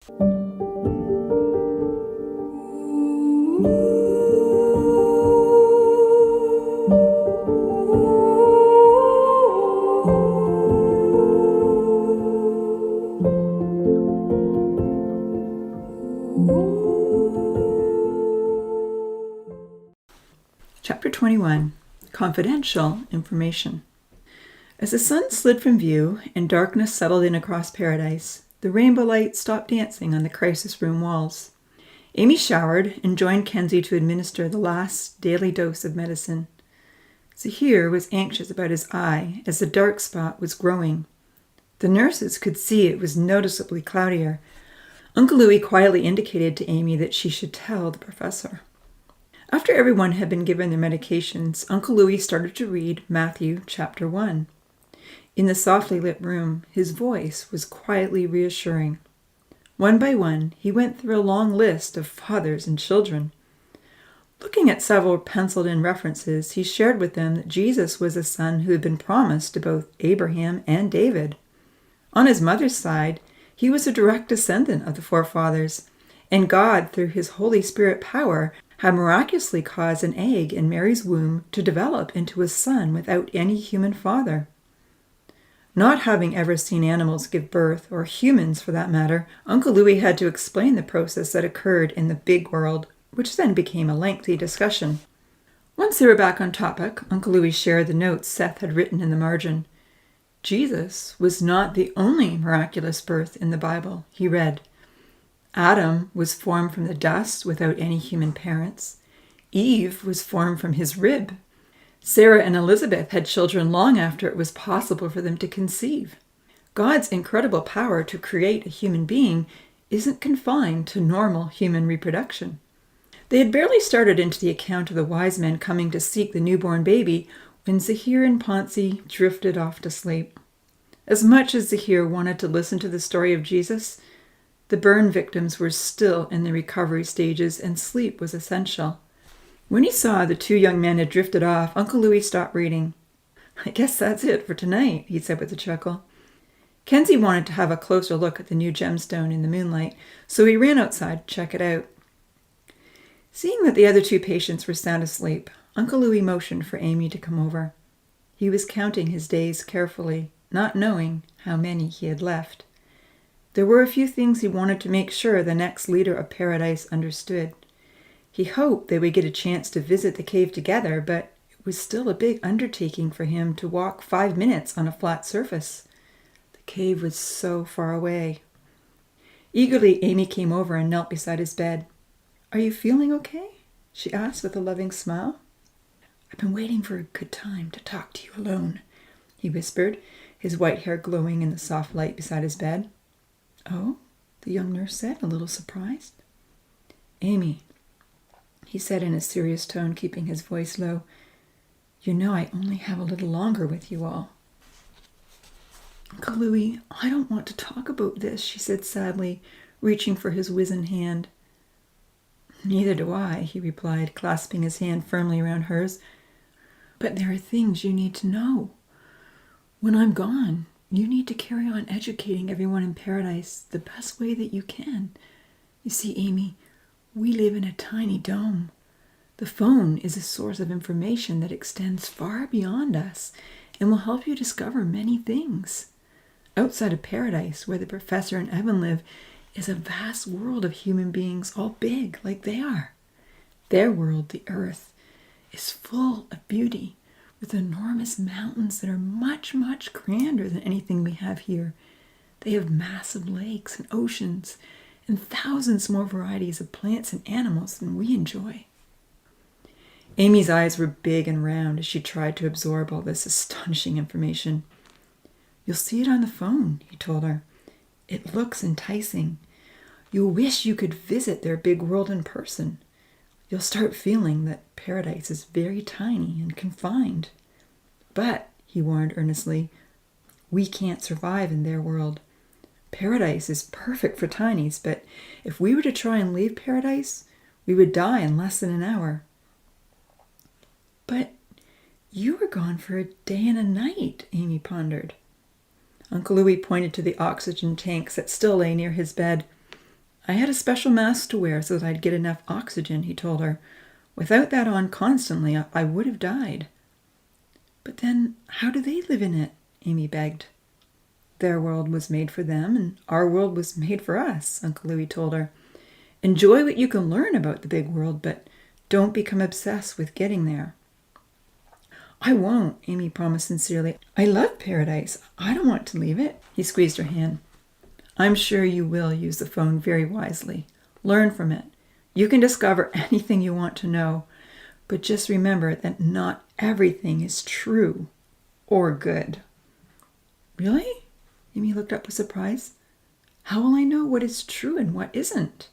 Chapter 21. Confidential Information. As the sun slid from view and darkness settled in across paradise, the rainbow light stopped dancing on the crisis room walls. Amy showered and joined Kenzie to administer the last daily dose of medicine. Zahir was anxious about his eye as the dark spot was growing. The nurses could see it was noticeably cloudier. Uncle Louis quietly indicated to Amy that she should tell the professor. After everyone had been given their medications, Uncle Louis started to read Matthew chapter 1. In the softly lit room, his voice was quietly reassuring. One by one, he went through a long list of fathers and children. Looking at several penciled-in references, he shared with them that Jesus was a son who had been promised to both Abraham and David. On his mother's side, he was a direct descendant of the forefathers, and God, through his Holy Spirit power, had miraculously caused an egg in Mary's womb to develop into a son without any human father. Not having ever seen animals give birth, or humans for that matter, Uncle Louis had to explain the process that occurred in the big world, which then became a lengthy discussion. Once they were back on topic, Uncle Louis shared the notes Seth had written in the margin. Jesus was not the only miraculous birth in the Bible, he read. Adam was formed from the dust without any human parents. Eve was formed from his rib. Sarah and Elizabeth had children long after it was possible for them to conceive. God's incredible power to create a human being isn't confined to normal human reproduction. They had barely started into the account of the wise men coming to seek the newborn baby when Zahir and Ponzi drifted off to sleep. As much as Zahir wanted to listen to the story of Jesus, the burn victims were still in the recovery stages and sleep was essential. When he saw the two young men had drifted off, Uncle Louis stopped reading. "I guess that's it for tonight," he said with a chuckle. Kenzie wanted to have a closer look at the new gemstone in the moonlight, so he ran outside to check it out. Seeing that the other two patients were sound asleep, Uncle Louis motioned for Amy to come over. He was counting his days carefully, not knowing how many he had left. There were a few things he wanted to make sure the next leader of Paradise understood. He hoped they would get a chance to visit the cave together, but it was still a big undertaking for him to walk 5 minutes on a flat surface. The cave was so far away. Eagerly, Amy came over and knelt beside his bed. "Are you feeling okay?" she asked with a loving smile. "I've been waiting for a good time to talk to you alone," he whispered, his white hair glowing in the soft light beside his bed. "Oh?" the young nurse said, a little surprised. "Amy," he said in a serious tone, keeping his voice low, "you know I only have a little longer with you all." "Uncle Louis, I don't want to talk about this," she said sadly, reaching for his wizened hand. "Neither do I," he replied, clasping his hand firmly around hers. "But there are things you need to know. When I'm gone, you need to carry on educating everyone in Paradise the best way that you can. You see, Amy, we live in a tiny dome. The phone is a source of information that extends far beyond us and will help you discover many things. Outside of Paradise, where the professor and Evan live, is a vast world of human beings, all big like they are. Their world, the Earth, is full of beauty, with enormous mountains that are much, much grander than anything we have here. They have massive lakes and oceans, and thousands more varieties of plants and animals than we enjoy." Amy's eyes were big and round as she tried to absorb all this astonishing information. "You'll see it on the phone," he told her. "It looks enticing. You'll wish you could visit their big world in person. You'll start feeling that Paradise is very tiny and confined. But," he warned earnestly, "we can't survive in their world. Paradise is perfect for tinies, but if we were to try and leave Paradise, we would die in less than an hour." "But you were gone for a day and a night," Amy pondered. Uncle Louis pointed to the oxygen tanks that still lay near his bed. I had a special mask to wear so that I'd get enough oxygen, he told her. Without that on constantly, I would have died. But then, how do they live in it? Amy begged. Their world was made for them, and our world was made for us, Uncle Louis told her. Enjoy what you can learn about the big world, but don't become obsessed with getting there. I won't, Amy promised sincerely. I love paradise. I don't want to leave it. He squeezed her hand. I'm sure you will use the phone very wisely. Learn from it. You can discover anything you want to know, but just remember that not everything is true or good. Really? Amy looked up with surprise. How will I know what is true and what isn't?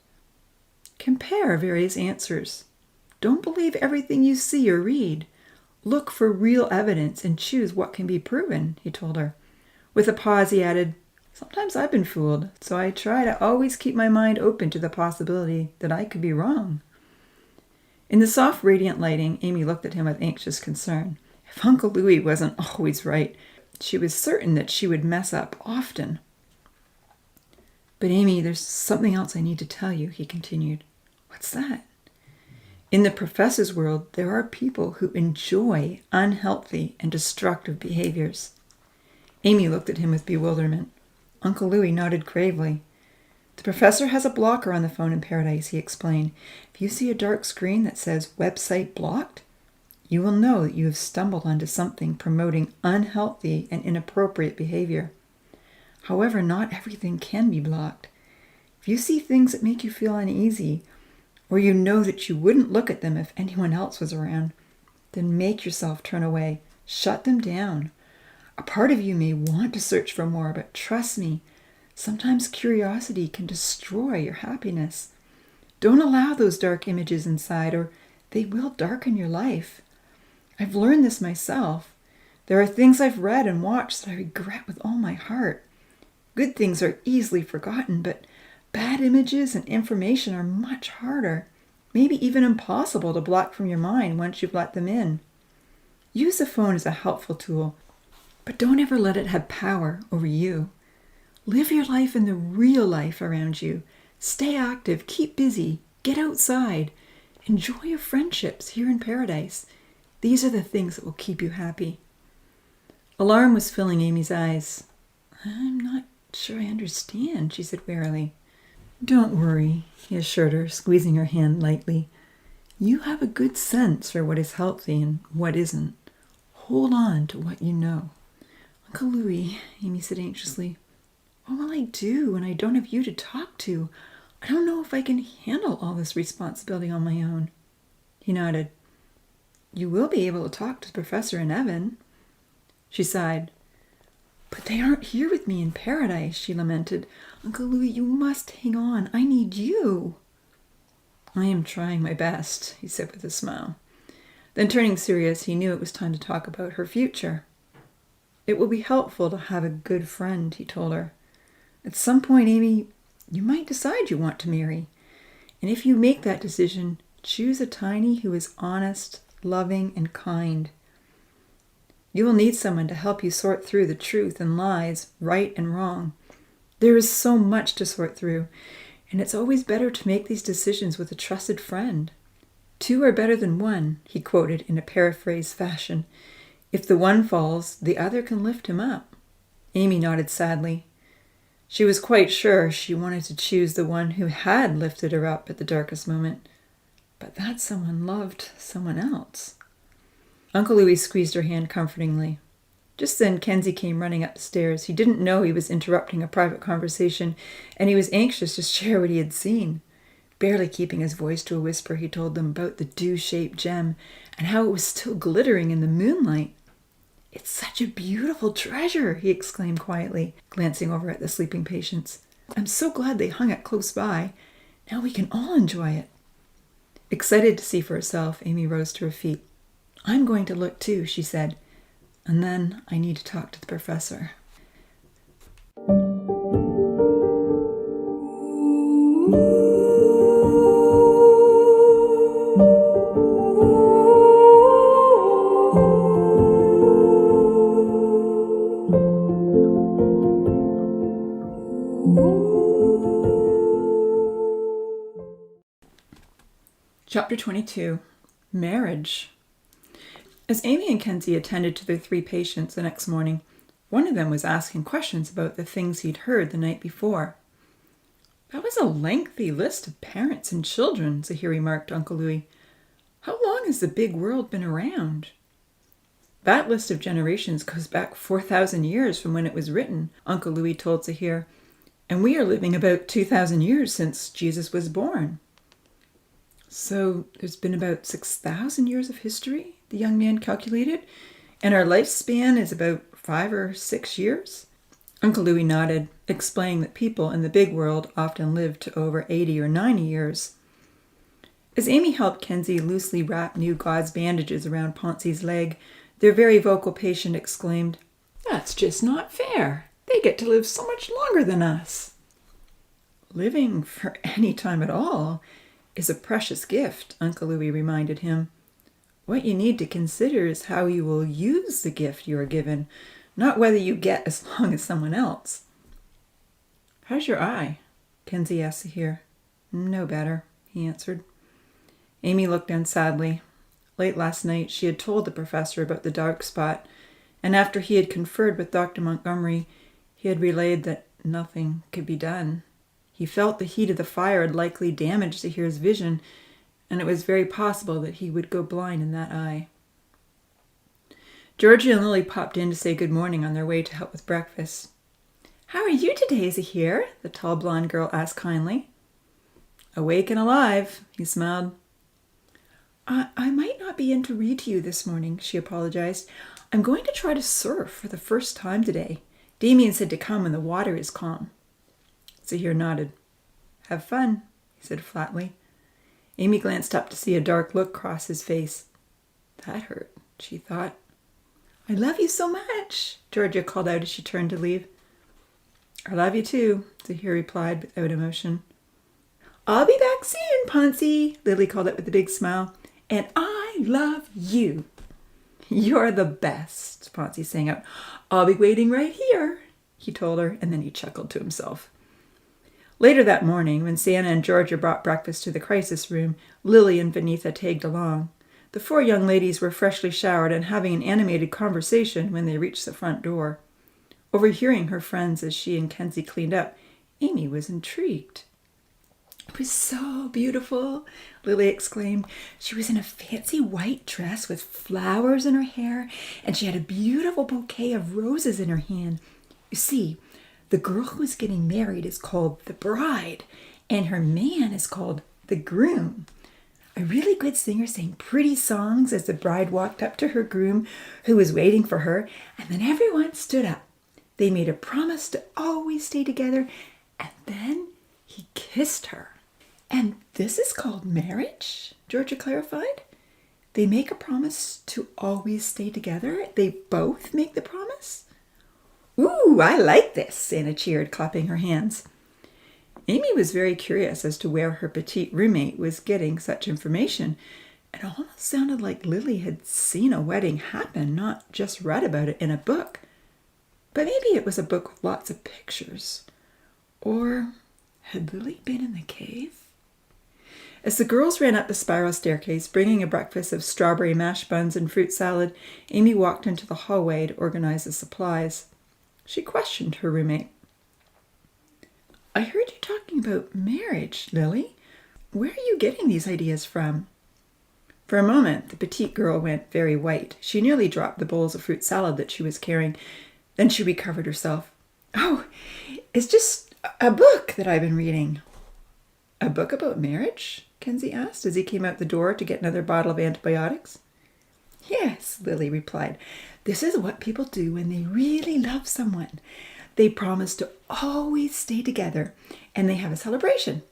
Compare various answers. Don't believe everything you see or read. Look for real evidence and choose what can be proven, he told her. With a pause, he added, Sometimes I've been fooled, so I try to always keep my mind open to the possibility that I could be wrong. In the soft, radiant lighting, Amy looked at him with anxious concern. If Uncle Louis wasn't always right, she was certain that she would mess up often. But Amy, there's something else I need to tell you, he continued. What's that? In the professor's world, there are people who enjoy unhealthy and destructive behaviors. Amy looked at him with bewilderment. Uncle Louis nodded gravely. The professor has a blocker on the phone in Paradise, he explained. If you see a dark screen that says website blocked, you will know that you have stumbled onto something promoting unhealthy and inappropriate behavior. However, not everything can be blocked. If you see things that make you feel uneasy, or you know that you wouldn't look at them if anyone else was around, then make yourself turn away. Shut them down. A part of you may want to search for more, but trust me, sometimes curiosity can destroy your happiness. Don't allow those dark images inside, or they will darken your life. I've learned this myself. There are things I've read and watched that I regret with all my heart. Good things are easily forgotten, but bad images and information are much harder, maybe even impossible to block from your mind once you've let them in. Use the phone as a helpful tool, but don't ever let it have power over you. Live your life in the real life around you. Stay active, keep busy, get outside. Enjoy your friendships here in Paradise. These are the things that will keep you happy. Alarm was filling Amy's eyes. I'm not sure I understand, she said wearily. Don't worry, he assured her, squeezing her hand lightly. You have a good sense for what is healthy and what isn't. Hold on to what you know. Uncle Louis, Amy said anxiously, what will I do when I don't have you to talk to? I don't know if I can handle all this responsibility on my own. He nodded. You will be able to talk to the Professor and Evan. She sighed. But they aren't here with me in Paradise, she lamented. Uncle Louis, you must hang on. I need you. I am trying my best, he said with a smile. Then turning serious, he knew it was time to talk about her future. It will be helpful to have a good friend, he told her. At some point, Amy, you might decide you want to marry. And if you make that decision, choose a tiny who is honest, loving, and kind. You will need someone to help you sort through the truth and lies, right and wrong. There is so much to sort through, and it's always better to make these decisions with a trusted friend. 2 are better than 1, he quoted in a paraphrased fashion. If the one falls, the other can lift him up. Amy nodded sadly. She was quite sure she wanted to choose the one who had lifted her up at the darkest moment. But that someone loved someone else. Uncle Louis squeezed her hand comfortingly. Just then, Kenzie came running up the stairs. He didn't know he was interrupting a private conversation, and he was anxious to share what he had seen. Barely keeping his voice to a whisper, he told them about the dew-shaped gem and how it was still glittering in the moonlight. It's such a beautiful treasure, he exclaimed quietly, glancing over at the sleeping patients. I'm so glad they hung it close by. Now we can all enjoy it. Excited to see for herself, Amy rose to her feet. I'm going to look too, she said, and then I need to talk to the professor. Chapter 22. Marriage. As Amy and Kenzie attended to their 3 patients the next morning, one of them was asking questions about the things he'd heard the night before. "That was a lengthy list of parents and children," Zahir remarked to Uncle Louis. "How long has the big world been around?" "That list of generations goes back 4,000 years from when it was written," Uncle Louis told Zahir, "and we are living about 2,000 years since Jesus was born." "So there's been about 6,000 years of history," the young man calculated, "and our lifespan is about 5 or 6 years?" Uncle Louis nodded, explaining that people in the big world often lived to over 80 or 90 years. As Amy helped Kenzie loosely wrap new gauze bandages around Ponzi's leg, their very vocal patient exclaimed, "That's just not fair. They get to live so much longer than us." "Living for any time at all is a precious gift," Uncle Louis reminded him. "What you need to consider is how you will use the gift you are given, not whether you get as long as someone else." "How's your eye?" Kenzie asked Zahir. "No better," he answered. Amy looked down sadly. Late last night she had told the professor about the dark spot, and after he had conferred with Dr. Montgomery, he had relayed that nothing could be done. He felt the heat of the fire had likely damaged Zahir's vision, and it was very possible that he would go blind in that eye. Georgie and Lily popped in to say good morning on their way to help with breakfast. "How are you today, Zahir?" the tall blonde girl asked kindly. "Awake and alive," he smiled. I might not be in to read to you this morning," she apologized. "I'm going to try to surf for the first time today. Damien said to come when the water is calm." Zahir nodded. "Have fun," he said flatly. Amy glanced up to see a dark look cross his face. That hurt, she thought. "I love you so much," Georgia called out as she turned to leave. "I love you too," Zahir replied without emotion. "I'll be back soon, Ponzi," Lily called out with a big smile. "And I love you." "You're the best," Ponzi sang out. "I'll be waiting right here," he told her, and then he chuckled to himself. Later that morning, when Santa and Georgia brought breakfast to the crisis room, Lily and Vanitha tagged along. The 4 young ladies were freshly showered and having an animated conversation when they reached the front door. Overhearing her friends as she and Kenzie cleaned up, Amy was intrigued. "It was so beautiful," Lily exclaimed. "She was in a fancy white dress with flowers in her hair, and she had a beautiful bouquet of roses in her hand. You see, the girl who is getting married is called the bride, and her man is called the groom. A really good singer sang pretty songs as the bride walked up to her groom, who was waiting for her, and then everyone stood up. They made a promise to always stay together, and then he kissed her." "And this is called marriage?" Georgia clarified. "They make a promise to always stay together? They both make the promise?" "Ooh, I like this," Santa cheered, clapping her hands. Amy was very curious as to where her petite roommate was getting such information. It almost sounded like Lily had seen a wedding happen, not just read about it in a book. But maybe it was a book with lots of pictures. Or had Lily been in the cave? As the girls ran up the spiral staircase, bringing a breakfast of strawberry mash buns and fruit salad, Amy walked into the hallway to organize the supplies. She questioned her roommate. "I heard you talking about marriage, Lily. Where are you getting these ideas from?" For a moment, the petite girl went very white. She nearly dropped the bowls of fruit salad that she was carrying. Then she recovered herself. "Oh, it's just a book that I've been reading." "A book about marriage?" Kenzie asked as he came out the door to get another bottle of antibiotics. "Yes," Lily replied. "This is what people do when they really love someone. They promise to always stay together, and they have a celebration.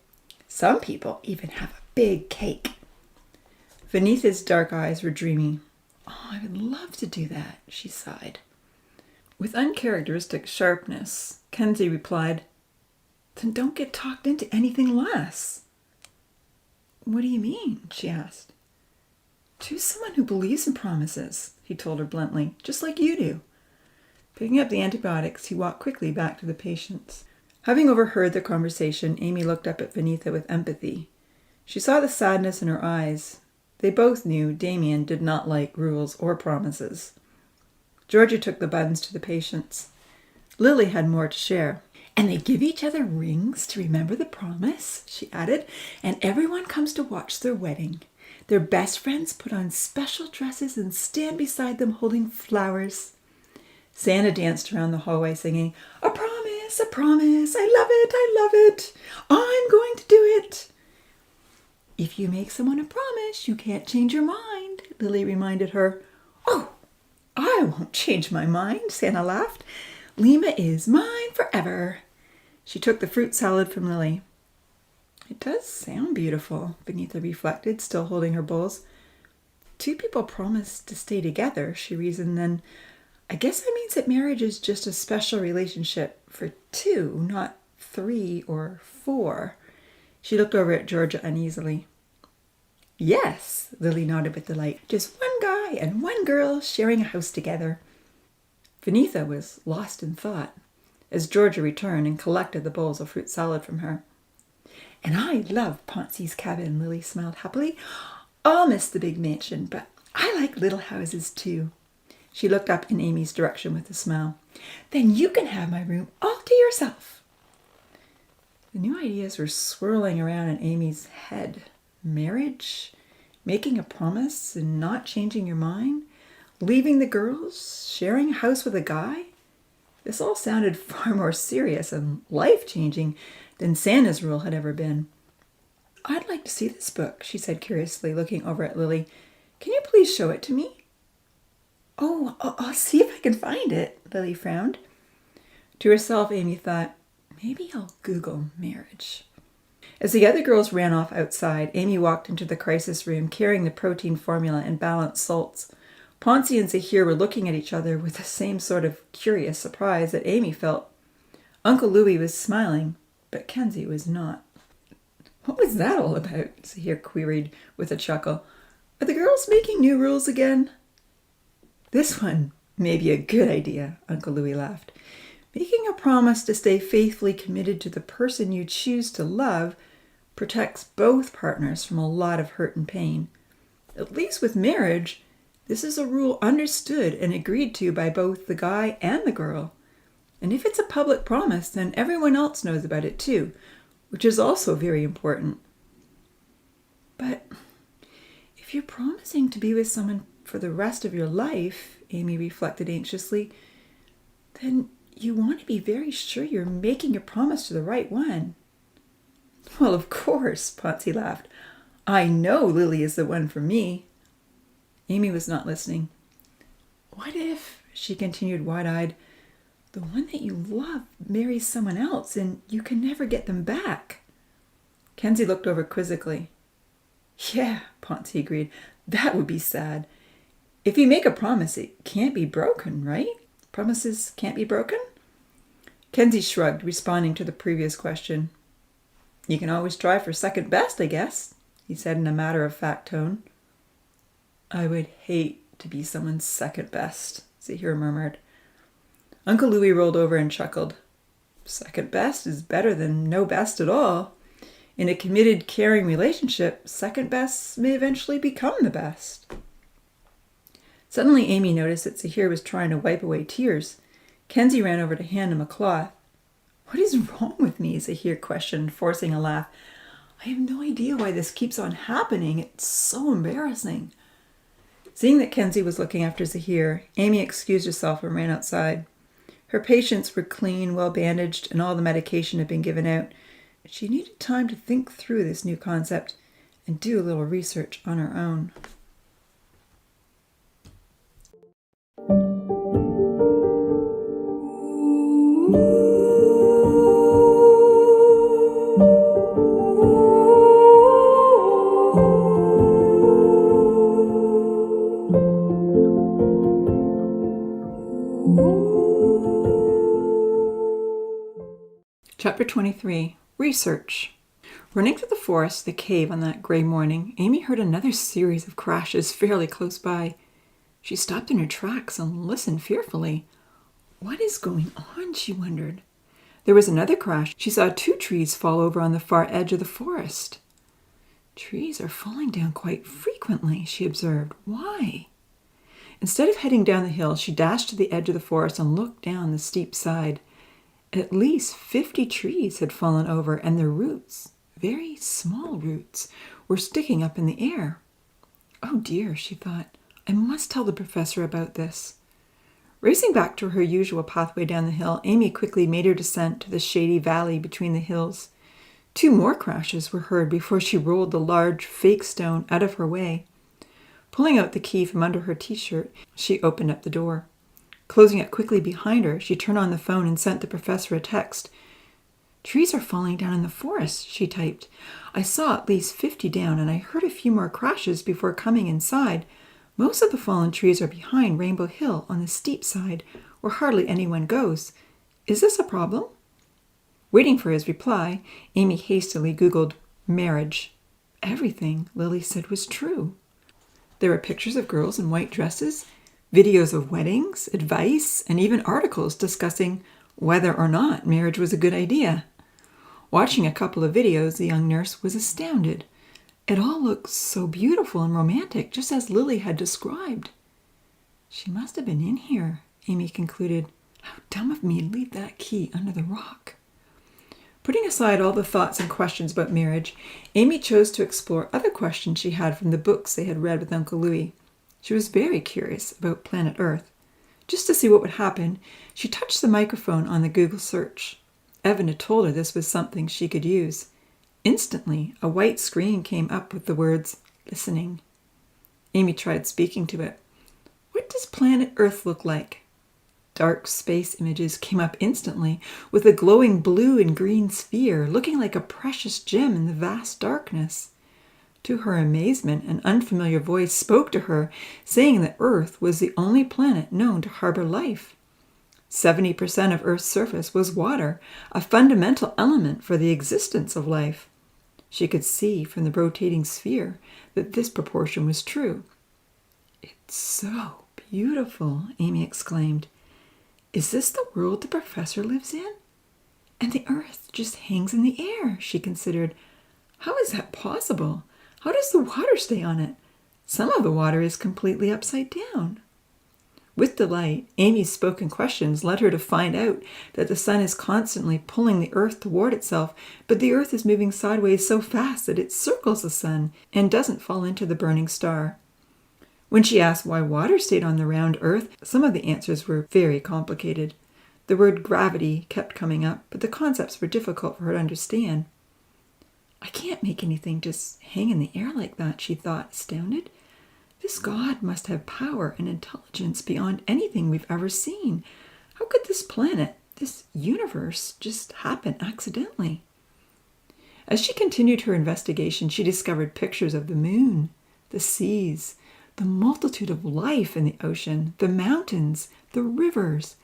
Some people even have a big cake." Vanitha's dark eyes were dreamy. "Oh, I would love to do that," she sighed. With uncharacteristic sharpness, Kenzie replied, "Then don't get talked into anything less." "What do you mean?" she asked. "Choose someone who believes in promises," he told her bluntly, "just like you do." Picking up the antibiotics, he walked quickly back to the patients. Having overheard their conversation, Amy looked up at Vanitha with empathy. She saw the sadness in her eyes. They both knew Damien did not like rules or promises. Georgia took the buns to the patients. Lily had more to share. "And they give each other rings to remember the promise," she added, "and everyone comes to watch their wedding. Their best friends put on special dresses and stand beside them holding flowers." Santa danced around the hallway singing, "A promise, a promise, I love it, I love it. I'm going to do it." "If you make someone a promise, you can't change your mind," Lily reminded her. "Oh, I won't change my mind," Santa laughed. "Lima is mine forever." She took the fruit salad from Lily. "It does sound beautiful," Beneatha reflected, still holding her bowls. "Two people promise to stay together," she reasoned, "then I guess that means that marriage is just a special relationship for two, not 3 or 4. She looked over at Georgia uneasily. "Yes," Lily nodded with delight. "Just one guy and one girl sharing a house together." Beneatha was lost in thought as Georgia returned and collected the bowls of fruit salad from her. "And I love Poncy's cabin," Lily smiled happily. "I'll miss the big mansion, but I like little houses too." She looked up in Amy's direction with a smile. "Then you can have my room all to yourself." The new ideas were swirling around in Amy's head. Marriage? Making a promise and not changing your mind? Leaving the girls? Sharing a house with a guy? This all sounded far more serious and life-changing than Santa's rule had ever been. "I'd like to see this book," she said curiously, looking over at Lily. "Can you please show it to me?" "Oh, I'll see if I can find it," Lily frowned. To herself, Amy thought, maybe I'll Google marriage. As the other girls ran off outside, Amy walked into the crisis room carrying the protein formula and balanced salts. Poncy and Zahir were looking at each other with the same sort of curious surprise that Amy felt. Uncle Louis was smiling, but Kenzie was not. "What was that all about?" Zahir queried with a chuckle. "Are the girls making new rules again?" "This one may be a good idea," Uncle Louis laughed. "Making a promise to stay faithfully committed to the person you choose to love protects both partners from a lot of hurt and pain. At least with marriage, this is a rule understood and agreed to by both the guy and the girl. And if it's a public promise, then everyone else knows about it too, which is also very important." "But if you're promising to be with someone for the rest of your life," Amy reflected anxiously, "then you want to be very sure you're making your promise to the right one." "Well, of course," Poncy laughed. "I know Lily is the one for me." Amy was not listening. "What if," she continued wide-eyed, "the one that you love marries someone else and you can never get them back?" Kenzie looked over quizzically. "Yeah," Poncy agreed, "that would be sad. If you make a promise, it can't be broken, right? Promises can't be broken?" Kenzie shrugged, responding to the previous question. "You can always try for second best, I guess," he said in a matter-of-fact tone. "I would hate to be someone's second best," Zahir murmured. Uncle Louis rolled over and chuckled. "Second best is better than no best at all. In a committed, caring relationship, second best may eventually become the best." Suddenly, Amy noticed that Zahir was trying to wipe away tears. Kenzie ran over to hand him a cloth. "What is wrong with me?" Zahir questioned, forcing a laugh. "I have no idea why this keeps on happening. It's so embarrassing." Seeing that Kenzie was looking after Zahir, Amy excused herself and ran outside. Her patients were clean, well bandaged, and all the medication had been given out. She needed time to think through this new concept and do a little research on her own. Chapter 23. Research. Running through the forest, the cave on that gray morning, Amy heard another series of crashes fairly close by. She stopped in her tracks and listened fearfully. What is going on, she wondered. There was another crash. She saw 2 trees fall over on the far edge of the forest. Trees are falling down quite frequently, she observed. Why? Instead of heading down the hill, she dashed to the edge of the forest and looked down the steep side. At least 50 trees had fallen over, and their roots, very small roots, were sticking up in the air. Oh dear, she thought, I must tell the professor about this. Racing back to her usual pathway down the hill, Amy quickly made her descent to the shady valley between the hills. 2 more crashes were heard before she rolled the large fake stone out of her way. Pulling out the key from under her t-shirt, she opened up the door. Closing it quickly behind her, she turned on the phone and sent the professor a text. Trees are falling down in the forest, she typed. I saw at least 50 down, and I heard a few more crashes before coming inside. Most of the fallen trees are behind Rainbow Hill on the steep side, where hardly anyone goes. Is this a problem? Waiting for his reply, Amy hastily Googled marriage. Everything Lily said was true. There were pictures of girls in white dresses, videos of weddings, advice, and even articles discussing whether or not marriage was a good idea. Watching a couple of videos, the young nurse was astounded. It all looked so beautiful and romantic, just as Lily had described. She must have been in here, Amy concluded. How dumb of me to leave that key under the rock. Putting aside all the thoughts and questions about marriage, Amy chose to explore other questions she had from the books they had read with Uncle Louis. She was very curious about planet Earth. Just to see what would happen, she touched the microphone on the Google search. Evan had told her this was something she could use. Instantly, a white screen came up with the words, listening. Amy tried speaking to it. What does planet Earth look like? Dark space images came up instantly, with a glowing blue and green sphere, looking like a precious gem in the vast darkness. To her amazement, an unfamiliar voice spoke to her, saying that Earth was the only planet known to harbor life. 70% of Earth's surface was water, a fundamental element for the existence of life. She could see from the rotating sphere that this proportion was true. It's so beautiful, Amy exclaimed. Is this the world the professor lives in? And the Earth just hangs in the air, she considered. How is that possible? How does the water stay on it? Some of the water is completely upside down. With delight, Amy's spoken questions led her to find out that the sun is constantly pulling the Earth toward itself, but the Earth is moving sideways so fast that it circles the sun and doesn't fall into the burning star. When she asked why water stayed on the round Earth, some of the answers were very complicated. The word gravity kept coming up, but the concepts were difficult for her to understand. I can't make anything just hang in the air like that, she thought, astounded. This God must have power and intelligence beyond anything we've ever seen. How could this planet, this universe, just happen accidentally? As she continued her investigation, she discovered pictures of the moon, the seas, the multitude of life in the ocean, the mountains, the rivers.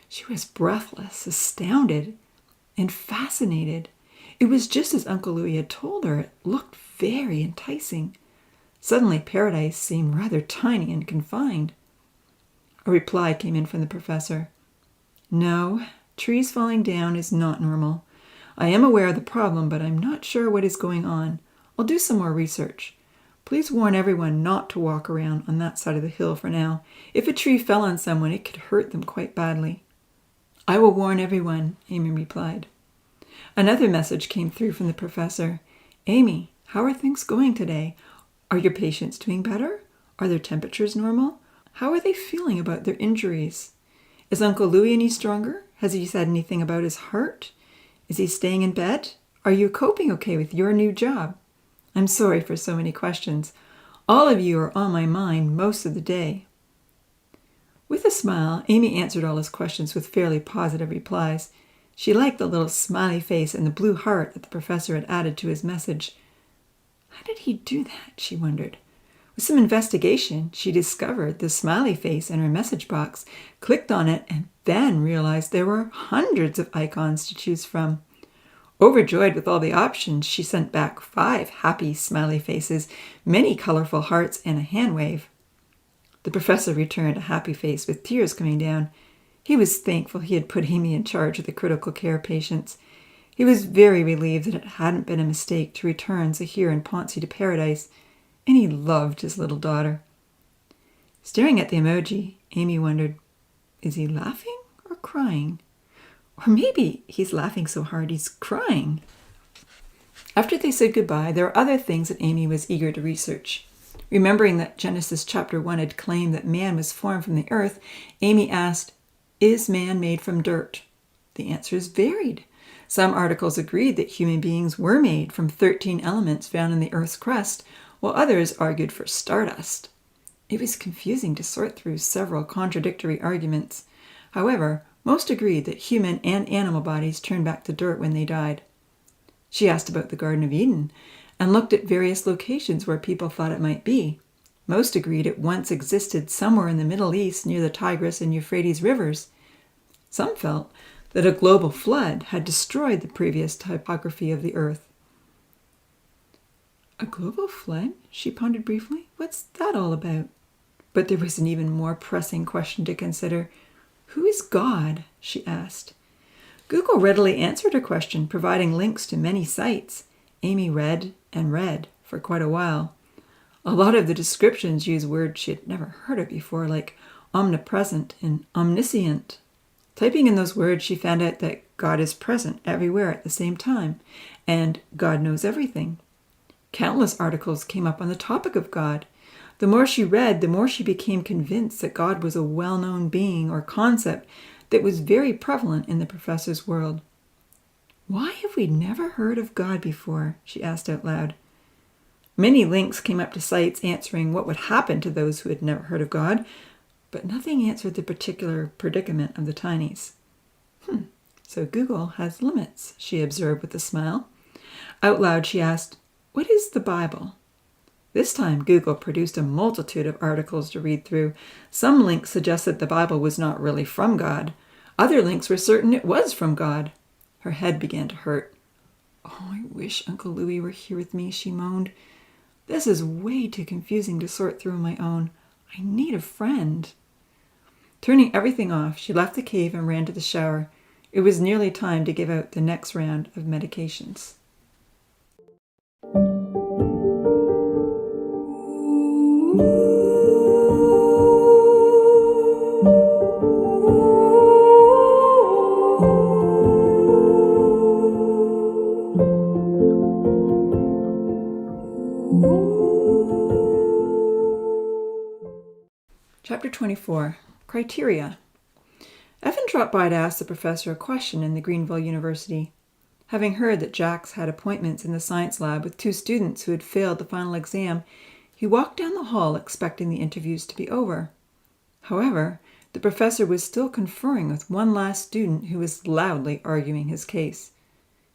She was breathless, astounded, and fascinated. It was just as Uncle Louis had told her. It looked very enticing. Suddenly, paradise seemed rather tiny and confined. A reply came in from the professor. No, trees falling down is not normal. I am aware of the problem, but I'm not sure what is going on. I'll do some more research. Please warn everyone not to walk around on that side of the hill for now. If a tree fell on someone, it could hurt them quite badly. I will warn everyone, Amy replied. Another message came through from the professor. Amy, how are things going today? Are your patients doing better? Are their temperatures normal? How are they feeling about their injuries? Is Uncle Louis any stronger? Has he said anything about his heart? Is he staying in bed? Are you coping okay with your new job? I'm sorry for so many questions. All of you are on my mind most of the day. With a smile, Amy answered all his questions with fairly positive replies. She liked the little smiley face and the blue heart that the professor had added to his message. How did he do that, she wondered. With some investigation, she discovered the smiley face in her message box, clicked on it, and then realized there were hundreds of icons to choose from. Overjoyed with all the options, she sent back 5 happy smiley faces, many colorful hearts, and a hand wave. The professor returned a happy face with tears coming down. He was thankful he had put Amy in charge of the critical care patients. He was very relieved that it hadn't been a mistake to return Zahir and Ponzi to paradise, and he loved his little daughter. Staring at the emoji, Amy wondered, is he laughing or crying? Or maybe he's laughing so hard he's crying. After they said goodbye, there were other things that Amy was eager to research. Remembering that Genesis chapter 1 had claimed that man was formed from the earth, Amy asked, is man made from dirt? The answers varied. Some articles agreed that human beings were made from 13 elements found in the earth's crust, while others argued for stardust. It was confusing to sort through several contradictory arguments. However, most agreed that human and animal bodies turned back to dirt when they died. She asked about the Garden of Eden and looked at various locations where people thought it might be. Most agreed it once existed somewhere in the Middle East near the Tigris and Euphrates rivers. Some felt that a global flood had destroyed the previous topography of the earth. A global flood? She pondered briefly. What's that all about? But there was an even more pressing question to consider. Who is God? She asked. Google readily answered her question, providing links to many sites. Amy read and read for quite a while. A lot of the descriptions used words she had never heard of before, like omnipresent and omniscient. Typing in those words, she found out that God is present everywhere at the same time, and God knows everything. Countless articles came up on the topic of God. The more she read, the more she became convinced that God was a well-known being or concept that was very prevalent in the professor's world. Why have we never heard of God before? She asked out loud. Many links came up to sites answering what would happen to those who had never heard of God, but nothing answered the particular predicament of the tinies. So Google has limits, she observed with a smile. Out loud she asked, what is the Bible? This time Google produced a multitude of articles to read through. Some links suggested the Bible was not really from God. Other links were certain it was from God. Her head began to hurt. Oh, I wish Uncle Louis were here with me, she moaned. This is way too confusing to sort through on my own. I need a friend. Turning everything off, she left the cave and ran to the shower. It was nearly time to give out the next round of medications. Chapter 24. Criteria. Evan dropped by to ask the professor a question in the Greenville University. Having heard that Jax had appointments in the science lab with 2 students who had failed the final exam, he walked down the hall expecting the interviews to be over. However, the professor was still conferring with one last student who was loudly arguing his case.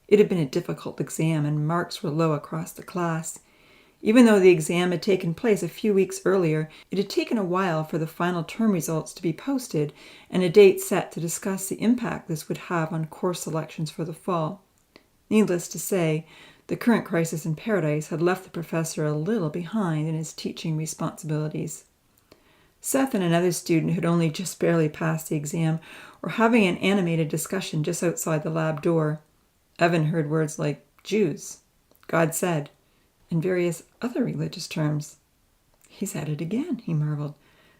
It had been a difficult exam and marks were low across the class. Even though the exam had taken place a few weeks earlier, it had taken a while for the final term results to be posted and a date set to discuss the impact this would have on course selections for the fall. Needless to say, the current crisis in Paradise had left the professor a little behind in his teaching responsibilities. Seth and another student who had only just barely passed the exam were having an animated discussion just outside the lab door. Evan heard words like Jews, God said, and various other religious terms. He's at it again, he marveled.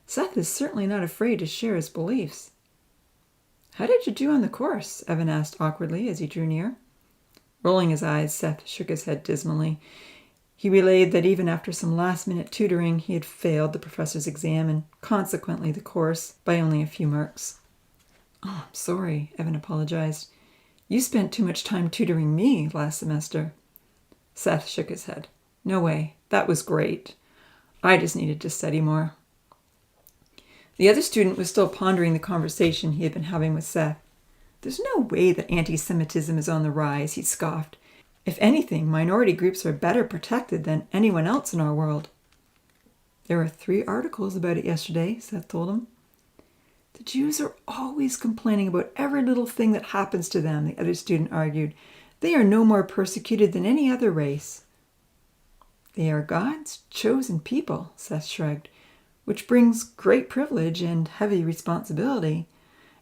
Seth is certainly not afraid to share his beliefs. How did you do on the course? Evan asked awkwardly as he drew near. Rolling his eyes, Seth shook his head dismally. He relayed that even after some last-minute tutoring, he had failed the professor's exam and consequently the course by only a few marks. Oh, I'm sorry, Evan apologized. You spent too much time tutoring me last semester. Seth shook his head. No way. That was great. I just needed to study more. The other student was still pondering the conversation he had been having with Seth. There's no way that anti-Semitism is on the rise, he scoffed. If anything, minority groups are better protected than anyone else in our world. There were 3 articles about it yesterday, Seth told him. The Jews are always complaining about every little thing that happens to them, the other student argued. They are no more persecuted than any other race. They are God's chosen people, Seth shrugged, which brings great privilege and heavy responsibility.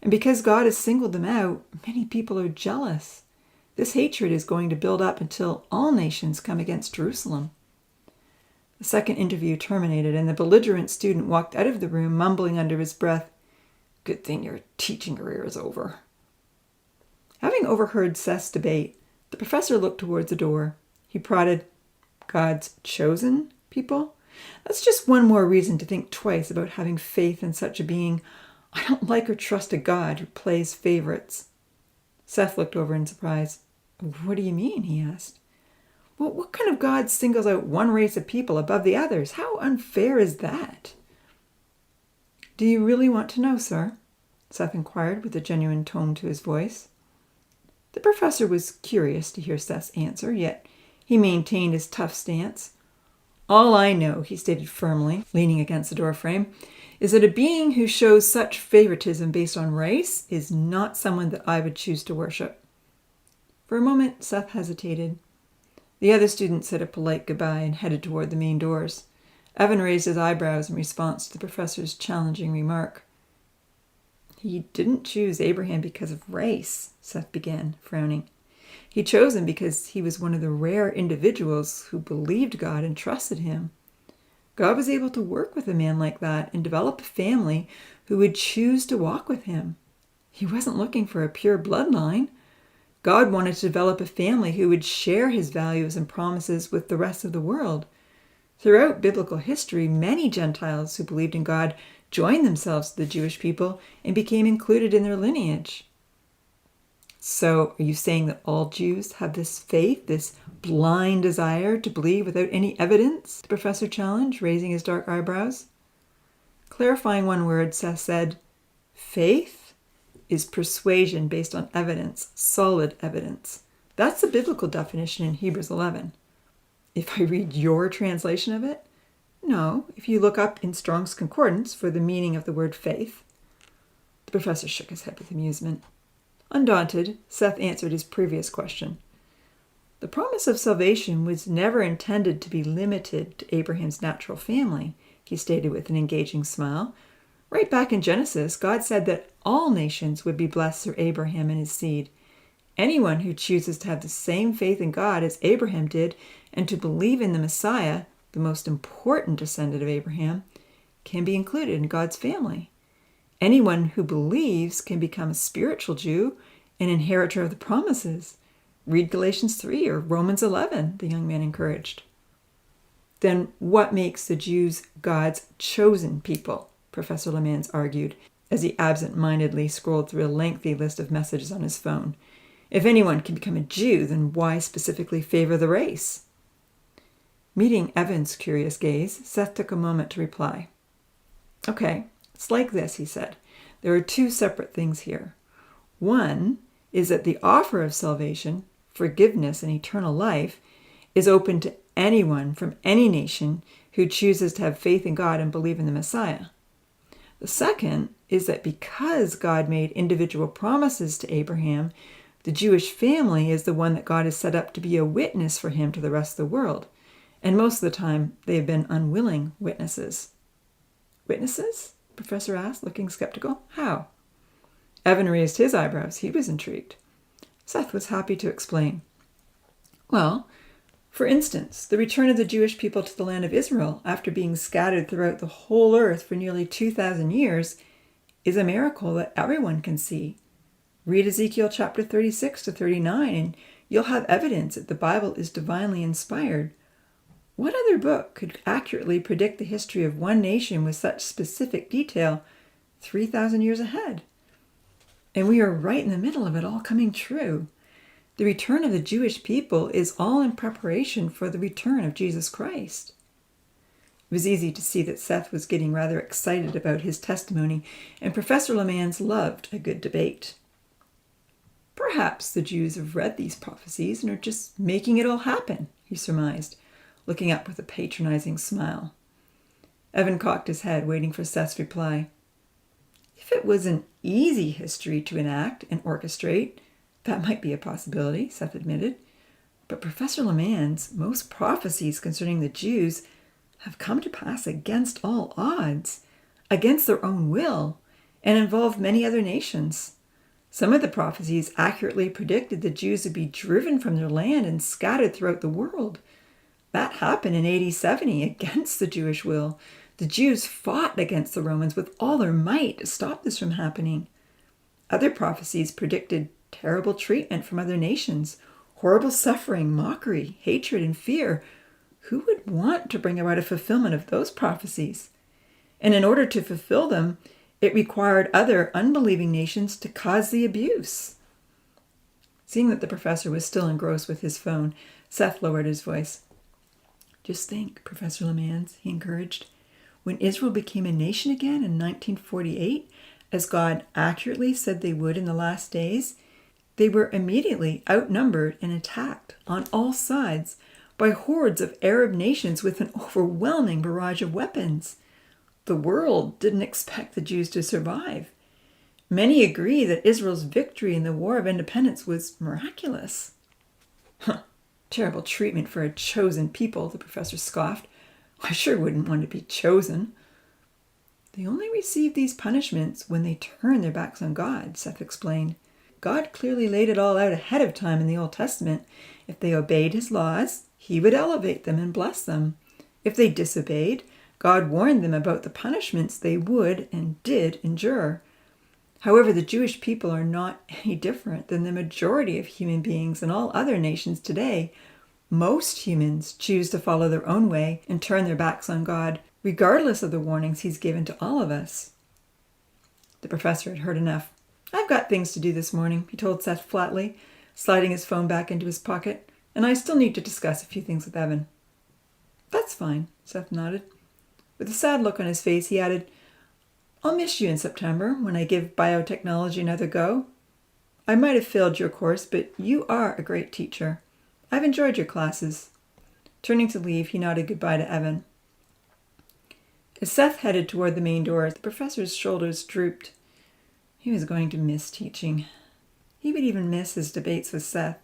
And because God has singled them out, many people are jealous. This hatred is going to build up until all nations come against Jerusalem. The second interview terminated, and the belligerent student walked out of the room, mumbling under his breath, "Good thing your teaching career is over." Having overheard Seth's debate, the professor looked towards the door. He prodded, "God's chosen people? That's just one more reason to think twice about having faith in such a being. I don't like or trust a God who plays favorites." Seth looked over in surprise. "What do you mean?" he asked. "Well, what kind of God singles out one race of people above the others? How unfair is that?" "Do you really want to know, sir?" Seth inquired with a genuine tone to his voice. The professor was curious to hear Seth's answer, yet he maintained his tough stance. "All I know," he stated firmly, leaning against the doorframe, "is that a being who shows such favoritism based on race is not someone that I would choose to worship." For a moment, Seth hesitated. The other student said a polite goodbye and headed toward the main doors. Evan raised his eyebrows in response to the professor's challenging remark. "He didn't choose Abraham because of race," Seth began, frowning. "He chose him because he was one of the rare individuals who believed God and trusted him. God was able to work with a man like that and develop a family who would choose to walk with him. He wasn't looking for a pure bloodline. God wanted to develop a family who would share his values and promises with the rest of the world. Throughout biblical history, many Gentiles who believed in God joined themselves to the Jewish people and became included in their lineage." "So, are you saying that all Jews have this faith, this blind desire to believe without any evidence?" the professor challenged, raising his dark eyebrows. Clarifying one word, Seth said, "Faith is persuasion based on evidence, solid evidence. That's the biblical definition in Hebrews 11. If I read your translation of it? No, if you look up in Strong's Concordance for the meaning of the word faith." The professor shook his head with amusement. Undaunted, Seth answered his previous question. "The promise of salvation was never intended to be limited to Abraham's natural family," he stated with an engaging smile. "Right back in Genesis, God said that all nations would be blessed through Abraham and his seed. Anyone who chooses to have the same faith in God as Abraham did and to believe in the Messiah, the most important descendant of Abraham, can be included in God's family. Anyone who believes can become a spiritual Jew, an inheritor of the promises. Read Galatians 3 or Romans 11, the young man encouraged. "Then what makes the Jews God's chosen people?" Professor Lemans argued, as he absent-mindedly scrolled through a lengthy list of messages on his phone. "If anyone can become a Jew, then why specifically favor the race?" Meeting Evan's curious gaze, Seth took a moment to reply. "Okay, it's like this," he said. "There are two separate things here. One is that the offer of salvation, forgiveness, and eternal life is open to anyone from any nation who chooses to have faith in God and believe in the Messiah. The second is that because God made individual promises to Abraham, the Jewish family is the one that God has set up to be a witness for him to the rest of the world. And most of the time, they have been unwilling witnesses." "Witnesses?" the professor asked, looking skeptical. "How?" Evan raised his eyebrows. He was intrigued. Seth was happy to explain. "Well, for instance, the return of the Jewish people to the land of Israel after being scattered throughout the whole earth for nearly 2,000 years is a miracle that everyone can see. Read Ezekiel chapter 36 to 39, and you'll have evidence that the Bible is divinely inspired. What other book could accurately predict the history of one nation with such specific detail 3,000 years ahead? And we are right in the middle of it all coming true. The return of the Jewish people is all in preparation for the return of Jesus Christ." It was easy to see that Seth was getting rather excited about his testimony, and Professor Lemans loved a good debate. "Perhaps the Jews have read these prophecies and are just making it all happen," he surmised, looking up with a patronizing smile. Evan cocked his head, waiting for Seth's reply. "If it was an easy history to enact and orchestrate, that might be a possibility," Seth admitted. "But Professor Lemans, most prophecies concerning the Jews have come to pass against all odds, against their own will, and involve many other nations. Some of the prophecies accurately predicted the Jews would be driven from their land and scattered throughout the world. That happened in AD 70 against the Jewish will. The Jews fought against the Romans with all their might to stop this from happening. Other prophecies predicted terrible treatment from other nations, horrible suffering, mockery, hatred, and fear. Who would want to bring about a fulfillment of those prophecies? And in order to fulfill them, it required other unbelieving nations to cause the abuse. Seeing that the professor was still engrossed with his phone, Seth lowered his voice. Just think, Professor Lemans, he encouraged. When Israel became a nation again in 1948, as God accurately said they would in the last days, they were immediately outnumbered and attacked on all sides by hordes of Arab nations with an overwhelming barrage of weapons. The world didn't expect the Jews to survive. Many agree that Israel's victory in the War of Independence was miraculous. Terrible treatment for a chosen people, the professor scoffed. I sure wouldn't want to be chosen. They only receive these punishments when they turn their backs on God, Seth explained. God clearly laid it all out ahead of time in the Old Testament. If they obeyed his laws, he would elevate them and bless them. If they disobeyed, God warned them about the punishments they would and did endure. However, the Jewish people are not any different than the majority of human beings in all other nations today. Most humans choose to follow their own way and turn their backs on God, regardless of the warnings he's given to all of us. The professor had heard enough. I've got things to do this morning, he told Seth flatly, sliding his phone back into his pocket, and I still need to discuss a few things with Evan. That's fine, Seth nodded. With a sad look on his face, he added, I'll miss you in September when I give biotechnology another go. I might have failed your course, but you are a great teacher. I've enjoyed your classes. Turning to leave, he nodded goodbye to Evan. As Seth headed toward the main door, the professor's shoulders drooped. He was going to miss teaching. He would even miss his debates with Seth.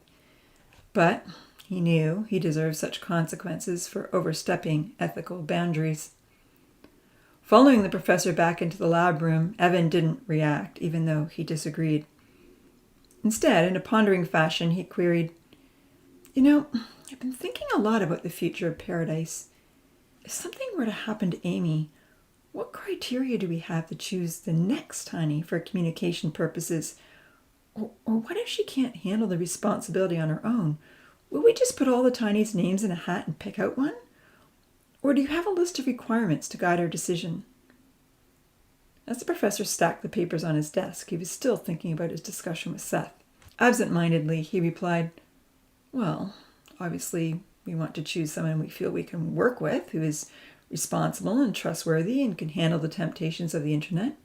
But he knew he deserved such consequences for overstepping ethical boundaries. Following the professor back into the lab room, Evan didn't react, even though he disagreed. Instead, in a pondering fashion, he queried, I've been thinking a lot about the future of paradise. If something were to happen to Amy, what criteria do we have to choose the next tiny for communication purposes? Or what if she can't handle the responsibility on her own? Will we just put all the tinies' names in a hat and pick out one? Or do you have a list of requirements to guide our decision? As the professor stacked the papers on his desk, he was still thinking about his discussion with Seth. Absent-mindedly, he replied, Well, obviously, we want to choose someone we feel we can work with, who is responsible and trustworthy and can handle the temptations of the internet.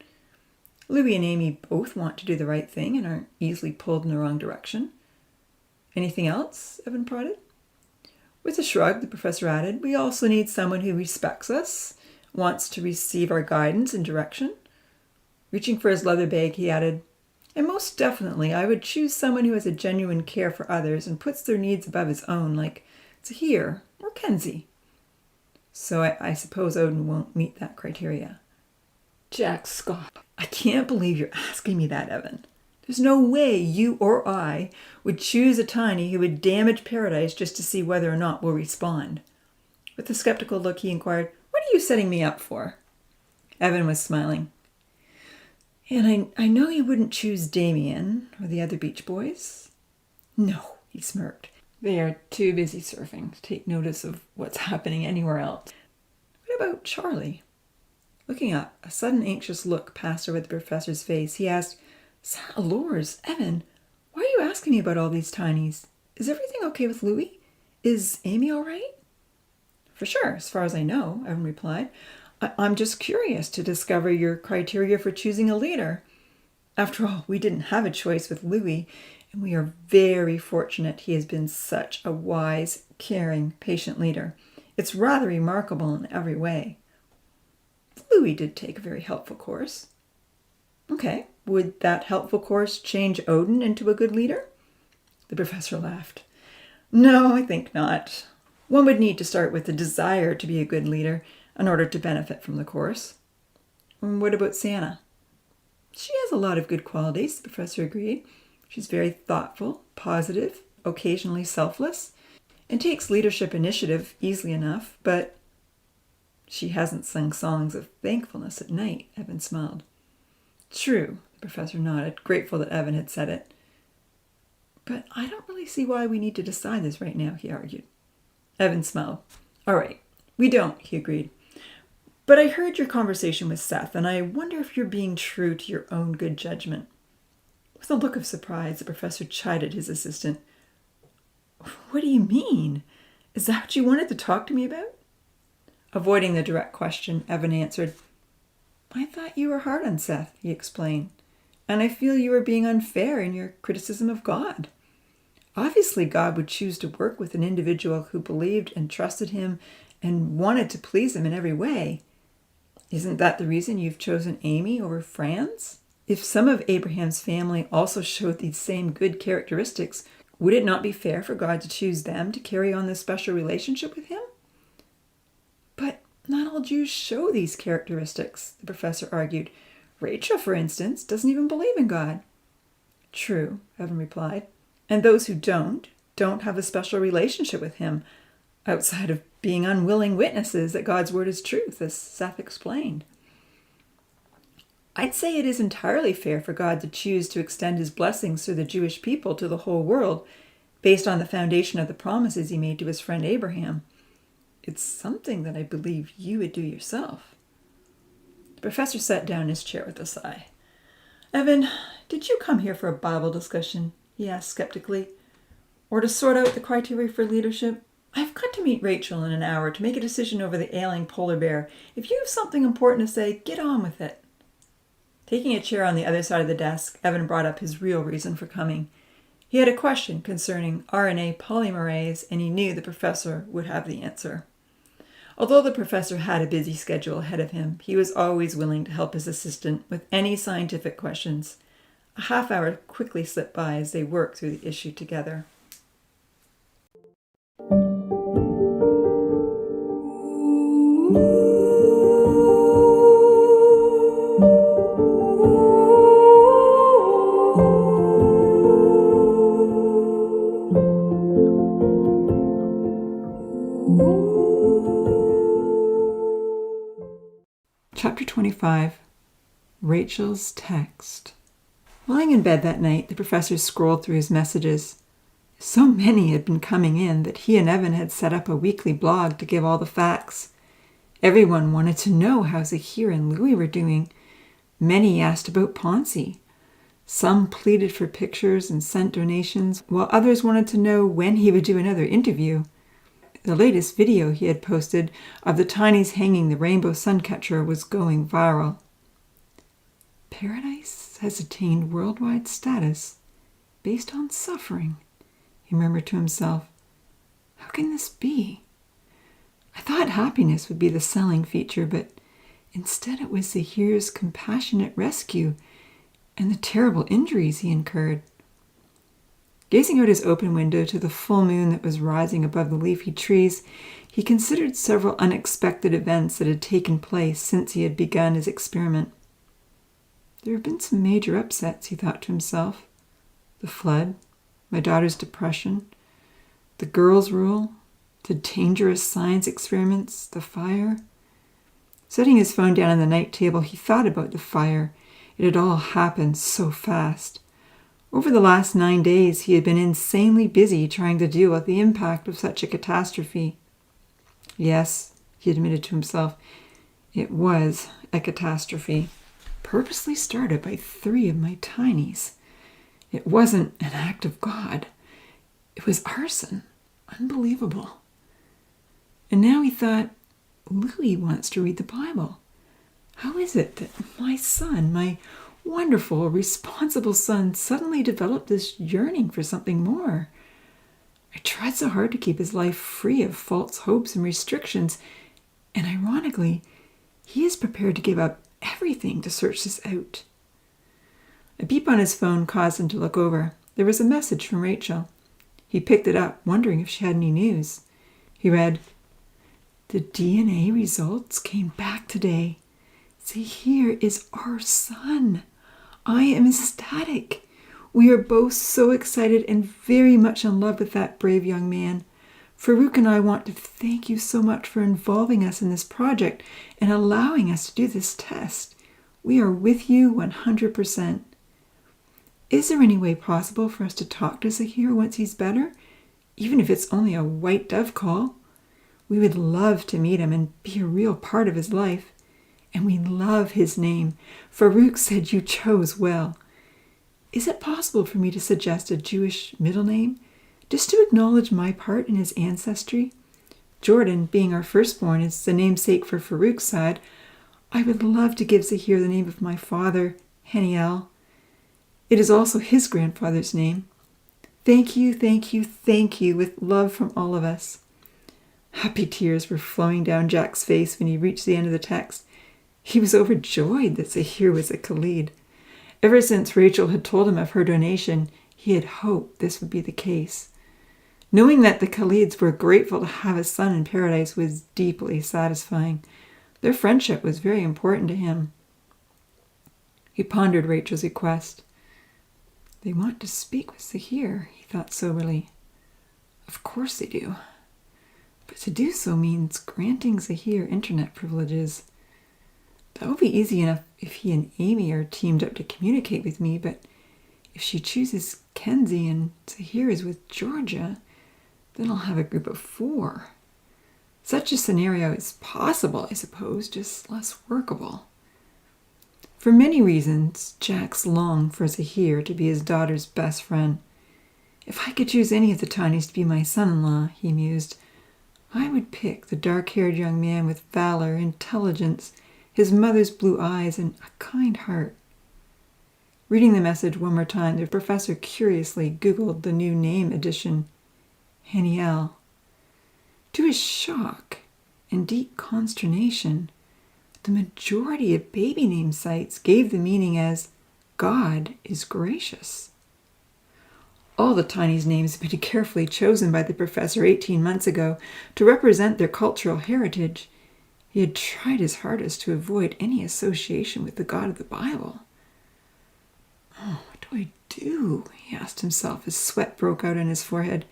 Louie and Amy both want to do the right thing and aren't easily pulled in the wrong direction. Anything else? Evan prodded. With a shrug, the professor added, we also need someone who respects us, wants to receive our guidance and direction. Reaching for his leather bag, he added, and most definitely I would choose someone who has a genuine care for others and puts their needs above his own, like Zahir or Kenzie. So I suppose Odin won't meet that criteria. Jack scoffed. I can't believe you're asking me that, Evan. There's no way you or I would choose a tiny who would damage paradise just to see whether or not we'll respond. With a skeptical look, he inquired, What are you setting me up for? Evan was smiling. And I know you wouldn't choose Damien or the other Beach Boys. No, he smirked. They are too busy surfing to take notice of what's happening anywhere else. What about Charlie? Looking up, a sudden anxious look passed over the professor's face. He asked, Allures, Evan, why are you asking me about all these tinies? Is everything okay with Louie? Is Amy all right? For sure, as far as I know, Evan replied. I'm just curious to discover your criteria for choosing a leader. After all, we didn't have a choice with Louie, and we are very fortunate he has been such a wise, caring, patient leader. It's rather remarkable in every way. Louie did take a very helpful course. Okay, would that helpful course change Odin into a good leader? The professor laughed. No, I think not. One would need to start with the desire to be a good leader in order to benefit from the course. And what about Santa? She has a lot of good qualities, the professor agreed. She's very thoughtful, positive, occasionally selfless, and takes leadership initiative easily enough, but she hasn't sung songs of thankfulness at night, Evan smiled. True, the professor nodded, grateful that Evan had said it. But I don't really see why we need to decide this right now, he argued. Evan smiled. All right, we don't, he agreed. But I heard your conversation with Seth, and I wonder if you're being true to your own good judgment. With a look of surprise, the professor chided his assistant. What do you mean? Is that what you wanted to talk to me about? Avoiding the direct question, Evan answered, I thought you were hard on Seth, he explained, and I feel you were being unfair in your criticism of God. Obviously, God would choose to work with an individual who believed and trusted him and wanted to please him in every way. Isn't that the reason you've chosen Amy over Franz? If some of Abraham's family also showed these same good characteristics, would it not be fair for God to choose them to carry on this special relationship with him? But not all Jews show these characteristics, the professor argued. Rachel, for instance, doesn't even believe in God. True, Evan replied. And those who don't have a special relationship with him, outside of being unwilling witnesses that God's word is truth, as Seth explained. I'd say it is entirely fair for God to choose to extend his blessings through the Jewish people to the whole world, based on the foundation of the promises he made to his friend Abraham. It's something that I believe you would do yourself. The professor sat down in his chair with a sigh. Evan, did you come here for a Bible discussion? He asked skeptically. Or to sort out the criteria for leadership? I've got to meet Rachel in an hour to make a decision over the ailing polar bear. If you have something important to say, get on with it. Taking a chair on the other side of the desk, Evan brought up his real reason for coming. He had a question concerning RNA polymerase, and he knew the professor would have the answer. Although the professor had a busy schedule ahead of him, he was always willing to help his assistant with any scientific questions. A half hour quickly slipped by as they worked through the issue together. Chapter 25. Rachel's Text. Lying in bed that night, the professor scrolled through his messages. So many had been coming in that he and Evan had set up a weekly blog to give all the facts. Everyone wanted to know how Zahir and Louis were doing. Many asked about Ponzi. Some pleaded for pictures and sent donations, while others wanted to know when he would do another interview. The latest video he had posted of the tinies hanging the rainbow suncatcher was going viral. Paradise has attained worldwide status based on suffering, he murmured to himself. How can this be? I thought happiness would be the selling feature, but instead it was Zahir's compassionate rescue and the terrible injuries he incurred. Gazing out his open window to the full moon that was rising above the leafy trees, he considered several unexpected events that had taken place since he had begun his experiment. There have been some major upsets, he thought to himself. The flood, my daughter's depression, the girls' rule, the dangerous science experiments, the fire. Setting his phone down on the night table, he thought about the fire. It had all happened so fast. Over the last 9 days, he had been insanely busy trying to deal with the impact of such a catastrophe. Yes, he admitted to himself, it was a catastrophe, purposely started by 3 of my tinies. It wasn't an act of God. It was arson. Unbelievable. And now he thought, Louis wants to read the Bible. How is it that my son, my wonderful, responsible son, suddenly developed this yearning for something more? I tried so hard to keep his life free of false hopes and restrictions, and ironically, he is prepared to give up everything to search this out. A beep on his phone caused him to look over. There was a message from Rachel. He picked it up, wondering if she had any news. He read, The DNA results came back today. See, here is our son. I am ecstatic. We are both so excited and very much in love with that brave young man. Farouk and I want to thank you so much for involving us in this project and allowing us to do this test. We are with you 100%. Is there any way possible for us to talk to Zahir once he's better, even if it's only a white dove call? We would love to meet him and be a real part of his life. And we love his name. Farouk said you chose well. Is it possible for me to suggest a Jewish middle name, just to acknowledge my part in his ancestry? Jordan, being our firstborn, is the namesake for Farouk's side. I would love to give Zahir the name of my father, Haniel. It is also his grandfather's name. Thank you, thank you, thank you, with love from all of us. Happy tears were flowing down Jack's face when he reached the end of the text. He was overjoyed that Zahir was a Khalid. Ever since Rachel had told him of her donation, he had hoped this would be the case. Knowing that the Khalids were grateful to have a son in paradise was deeply satisfying. Their friendship was very important to him. He pondered Rachel's request. They want to speak with Zahir, he thought soberly. Of course they do. But to do so means granting Zahir internet privileges. That would be easy enough if he and Amy are teamed up to communicate with me, but if she chooses Kenzie and Zahir is with Georgia, then I'll have a group of 4. Such a scenario is possible, I suppose, just less workable. For many reasons, Jax longed for Zahir to be his daughter's best friend. If I could choose any of the Tinies to be my son-in-law, he mused, I would pick the dark-haired young man with valor, intelligence, his mother's blue eyes, and a kind heart. Reading the message one more time, the professor curiously Googled the new name addition, Haniel. To his shock and deep consternation, the majority of baby name sites gave the meaning as God is gracious. All the Tinies' names had been carefully chosen by the professor 18 months ago to represent their cultural heritage. He had tried his hardest to avoid any association with the God of the Bible. Oh, what do I do? He asked himself as sweat broke out on his forehead.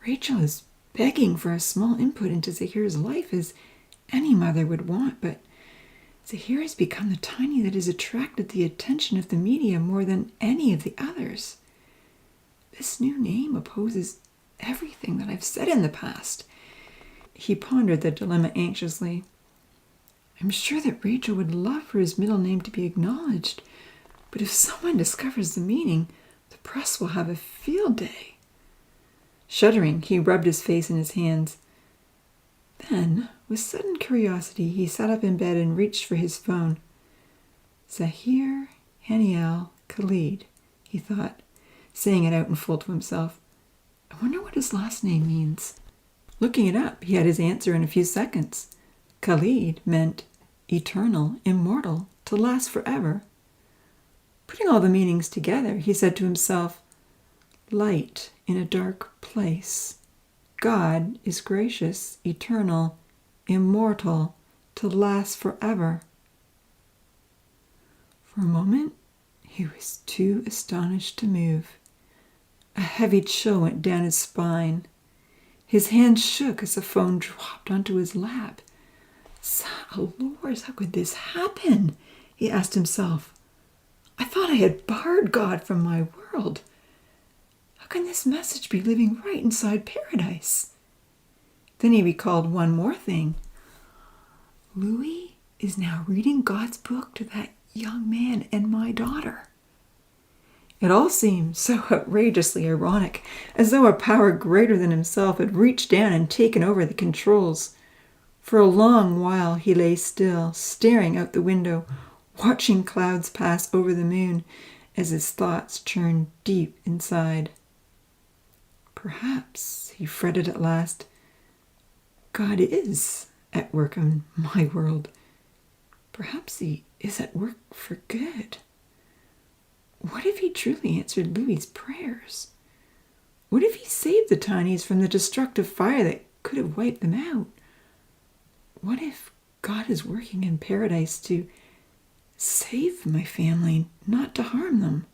Rachel is begging for a small input into Zahir's life as any mother would want, but Zahir has become the Tiny that has attracted the attention of the media more than any of the others. This new name opposes everything that I've said in the past. He pondered the dilemma anxiously. I'm sure that Rachel would love for his middle name to be acknowledged, but if someone discovers the meaning, the press will have a field day. Shuddering, he rubbed his face in his hands. Then, with sudden curiosity, he sat up in bed and reached for his phone. Zahir Haniel Khalid, he thought, saying it out in full to himself. I wonder what his last name means. Looking it up, he had his answer in a few seconds. Khalid meant eternal, immortal, to last forever. Putting all the meanings together, he said to himself, light in a dark place. God is gracious, eternal, immortal, to last forever. For a moment, he was too astonished to move. A heavy chill went down his spine. His hand shook as the phone dropped onto his lap. Lord, how could this happen? He asked himself. I thought I had barred God from my world. How can this message be living right inside paradise? Then he recalled one more thing. Louis is now reading God's book to that young man and my daughter. It all seemed so outrageously ironic, as though a power greater than himself had reached down and taken over the controls. For a long while he lay still, staring out the window, watching clouds pass over the moon as his thoughts churned deep inside. Perhaps, he fretted at last, God is at work in my world. Perhaps he is at work for good. What if he truly answered Louis's prayers? What if he saved the Tinies from the destructive fire that could have wiped them out? What if God is working in paradise to Save my family, not to harm them.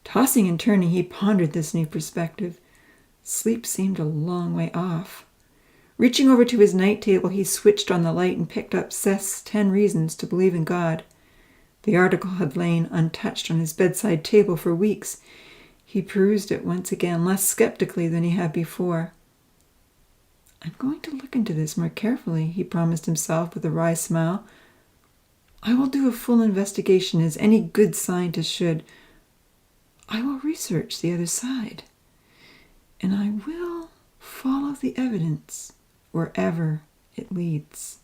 Tossing and turning, he pondered this new perspective. Sleep seemed a long way off. Reaching over to his night table, he switched on the light and picked up Seth's 10 Reasons to Believe in God. The article had lain untouched on his bedside table for weeks. He perused it once again, less skeptically than he had before. I'm going to look into this more carefully, he promised himself with a wry smile. I will do a full investigation as any good scientist should. I will research the other side. And I will follow the evidence wherever it leads.